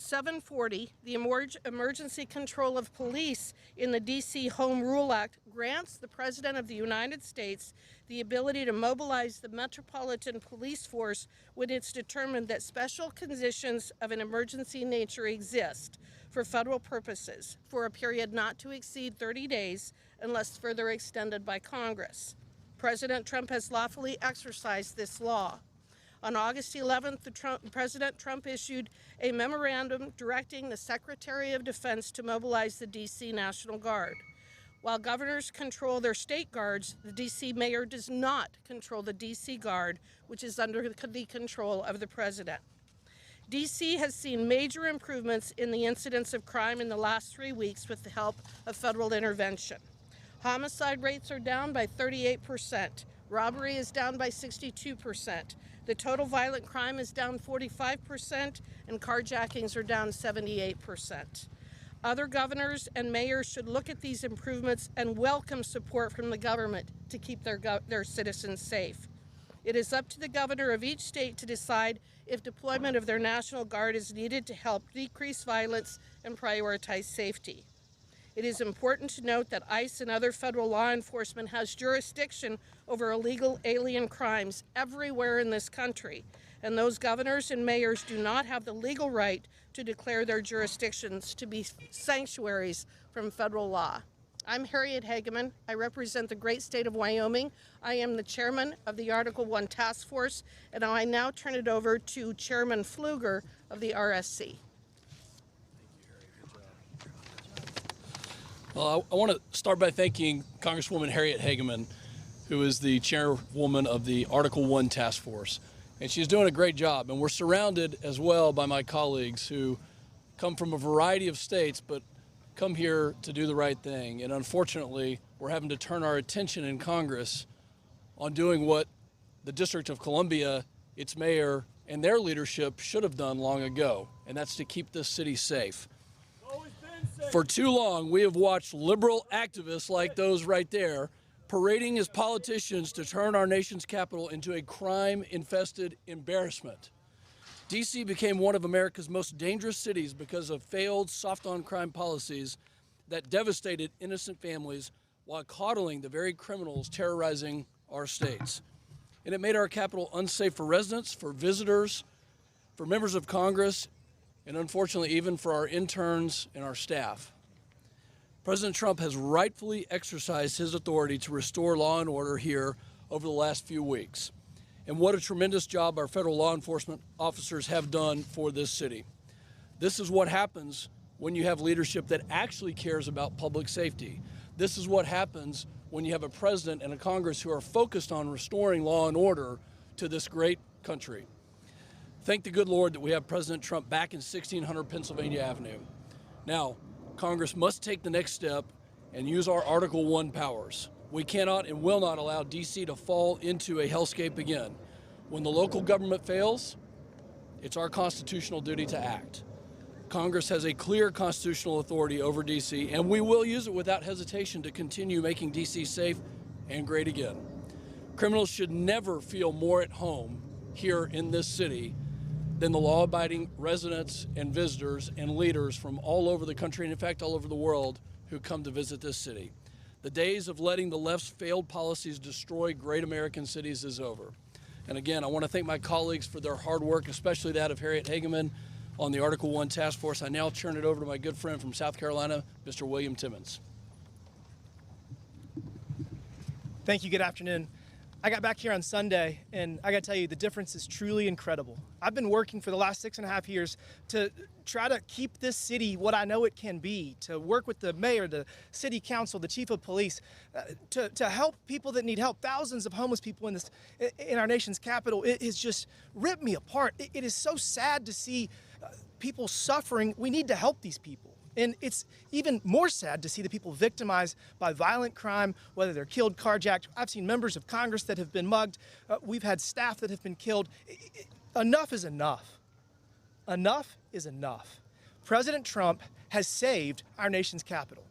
740, the Emergency Control of Police in the D.C. Home Rule Act grants the President of the United States the ability to mobilize the Metropolitan Police Force when it's determined that special conditions of an emergency nature exist for federal purposes for a period not to exceed 30 days unless further extended by Congress. President Trump has lawfully exercised this law. On August 11th, President Trump issued a memorandum directing the Secretary of Defense to mobilize the D.C. National Guard. While governors control their state guards, the D.C. mayor does not control the D.C. Guard, which is under the control of the president. D.C. has seen major improvements in the incidence of crime in the last 3 weeks with the help of federal intervention. Homicide rates are down by 38%. Robbery is down by 62%. The total violent crime is down 45%, and carjackings are down 78%. Other governors and mayors should look at these improvements and welcome support from the government to keep their citizens safe. It is up to the governor of each state to decide if deployment of their National Guard is needed to help decrease violence and prioritize safety. It is important to note that ICE and other federal law enforcement has jurisdiction over illegal alien crimes everywhere in this country, and those governors and mayors do not have the legal right to declare their jurisdictions to be sanctuaries from federal law. I'm Harriet Hageman. I represent the great state of Wyoming. I am the chairman of the Article 1 Task Force, and I now turn it over to Chairman Pfluger of the RSC. Well, I want to start by thanking Congresswoman Harriet Hageman, who is the chairwoman of the Article 1 Task Force. And she's doing a great job. And we're surrounded as well by my colleagues who come from a variety of states, but come here to do the right thing. And unfortunately, we're having to turn our attention in Congress on doing what the District of Columbia, its mayor, and their leadership should have done long ago. And that's to keep this city safe. For too long, we have watched liberal activists like those right there parading as politicians to turn our nation's capital into a crime-infested embarrassment. D.C. became one of America's most dangerous cities because of failed soft-on-crime policies that devastated innocent families while coddling the very criminals terrorizing our states. And it made our capital unsafe for residents, for visitors, for members of Congress, and unfortunately even for our interns and our staff. President Trump has rightfully exercised his authority to restore law and order here over the last few weeks. And what a tremendous job our federal law enforcement officers have done for this city. This is what happens when you have leadership that actually cares about public safety. This is what happens when you have a president and a Congress who are focused on restoring law and order to this great country. Thank the good Lord that we have President Trump back in 1600 Pennsylvania Avenue. Now, Congress must take the next step and use our Article 1 powers. We cannot and will not allow D.C. to fall into a hellscape again. When the local government fails, it's our constitutional duty to act. Congress has a clear constitutional authority over D.C., and we will use it without hesitation to continue making D.C. safe and great again. Criminals should never feel more at home here in this city than the law-abiding residents and visitors and leaders from all over the country, and in fact all over the world, who come to visit this city. The days of letting the left's failed policies destroy great American cities is over. And again, I want to thank my colleagues for their hard work, especially that of Harriet Hageman on the Article 1 Task Force. I now turn it over to my good friend from South Carolina, Mr. William Timmons. Thank you. Good afternoon. I got back here on Sunday, and I got to tell you, the difference is truly incredible. I've been working for the last 6.5 years to try to keep this city what I know it can be, to work with the mayor, the city council, the chief of police, to help people that need help. Thousands of homeless people in our nation's capital. It has just ripped me apart. It is so sad to see people suffering. We need to help these people. And it's even more sad to see the people victimized by violent crime, whether they're killed, carjacked. I've seen members of Congress that have been mugged. We've had staff that have been killed. Enough is enough. Enough is enough. President Trump has saved our nation's capital.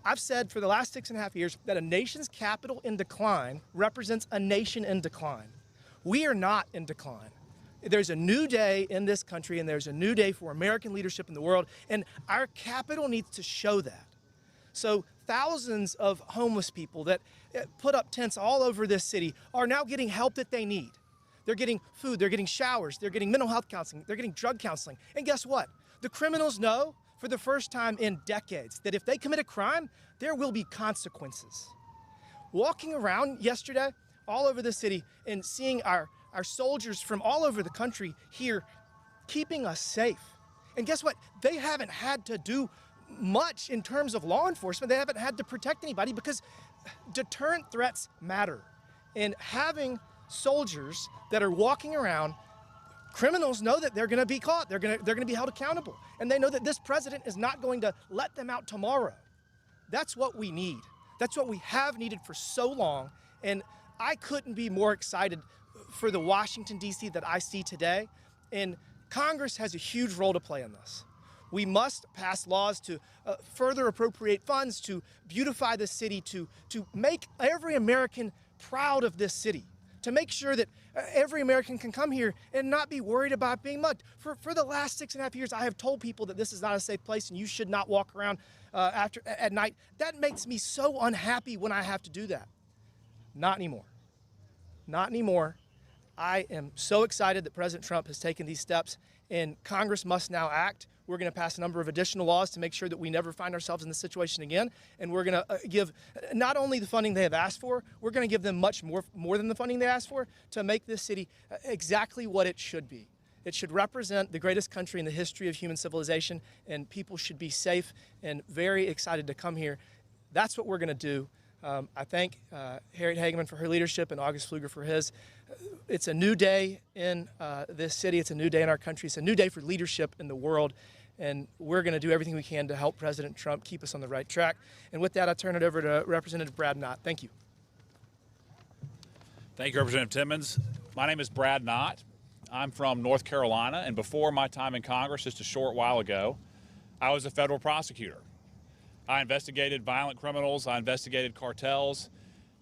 I've said for the last 6.5 years that a nation's capital in decline represents a nation in decline. We are not in decline. There's a new day in this country, and there's a new day for American leadership in the world, and our capital needs to show that. So thousands of homeless people that put up tents all over this city are now getting help that they need. They're getting food, they're getting showers, they're getting mental health counseling, they're getting drug counseling. And guess what? The criminals know for the first time in decades that if they commit a crime, there will be consequences. Walking around yesterday all over the city and seeing our soldiers from all over the country here keeping us safe. And guess what? They haven't had to do much in terms of law enforcement. They haven't had to protect anybody because deterrent threats matter. And having soldiers that are walking around, criminals know that they're going to be caught. They're going to be held accountable. And they know that this president is not going to let them out tomorrow. That's what we need. That's what we have needed for so long. And I couldn't be more excited for the Washington, D.C. that I see today. And Congress has a huge role to play in this. We must pass laws to further appropriate funds, to beautify the city, to make every American proud of this city, to make sure that every American can come here and not be worried about being mugged. For the last 6.5 years, I have told people that this is not a safe place and you should not walk around at night. That makes me so unhappy when I have to do that. Not anymore. Not anymore. I am so excited that President Trump has taken these steps, and Congress must now act. We're going to pass a number of additional laws to make sure that we never find ourselves in this situation again. And we're going to give not only the funding they have asked for, we're going to give them much more than the funding they asked for to make this city exactly what it should be. It should represent the greatest country in the history of human civilization, and people should be safe and very excited to come here. That's what we're going to do. I thank Harriet Hageman for her leadership and August Pfluger for his. It's a new day in this city. It's a new day in our country. It's a new day for leadership in the world. And we're going to do everything we can to help President Trump keep us on the right track. And with that, I turn it over to Representative Brad Knott. Thank you. Thank you, Representative Timmons. My name is Brad Knott. I'm from North Carolina, and before my time in Congress just a short while ago, I was a federal prosecutor. I investigated violent criminals, I investigated cartels,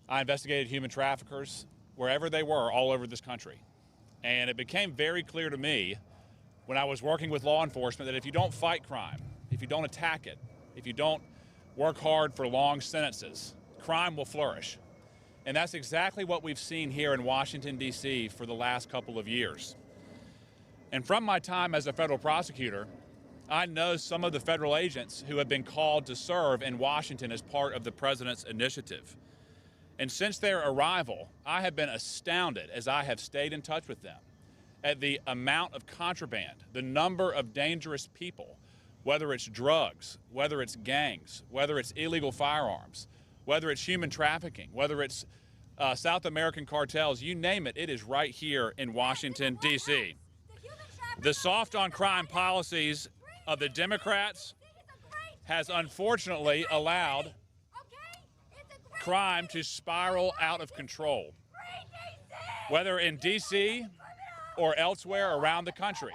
I investigated human traffickers, wherever they were all over this country. And it became very clear to me when I was working with law enforcement that if you don't fight crime, if you don't attack it, if you don't work hard for long sentences, crime will flourish. And that's exactly what we've seen here in Washington, D.C. for the last couple of years. And from my time as a federal prosecutor, I know some of the federal agents who have been called to serve in Washington as part of the president's initiative. And since their arrival, I have been astounded as I have stayed in touch with them at the amount of contraband, the number of dangerous people, whether it's drugs, whether it's gangs, whether it's illegal firearms, whether it's human trafficking, whether it's South American cartels, you name it, it is right here in Washington, D.C. The soft on crime policies of the Democrats has unfortunately allowed crime to spiral out of control, whether in D.C. or elsewhere around the country.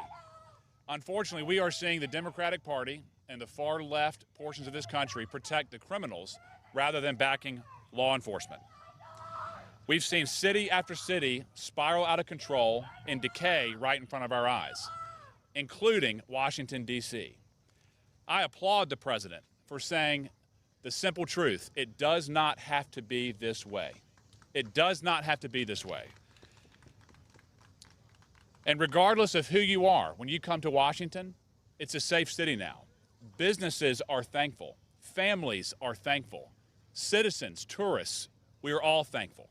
Unfortunately, we are seeing the Democratic Party and the far left portions of this country protect the criminals rather than backing law enforcement. We've seen city after city spiral out of control and decay right in front of our eyes, including Washington, D.C. I applaud the president for saying the simple truth. It does not have to be this way. It does not have to be this way. And regardless of who you are, when you come to Washington, it's a safe city now. Businesses are thankful. Families are thankful. Citizens, tourists, we are all thankful.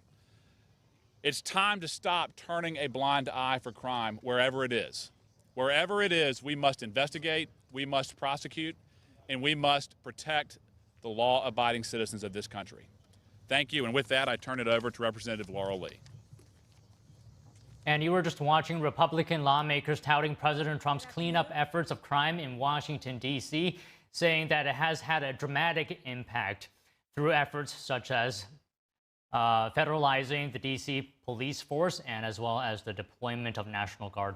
It's time to stop turning a blind eye for crime wherever it is. Wherever it is, we must investigate, we must prosecute, and we must protect the law-abiding citizens of this country. Thank you, and with that, I turn it over to Representative Laurel Lee. And you were just watching Republican lawmakers touting President Trump's cleanup efforts of crime in Washington, D.C., saying that it has had a dramatic impact through efforts such as federalizing the D.C. police force and as well as the deployment of National Guard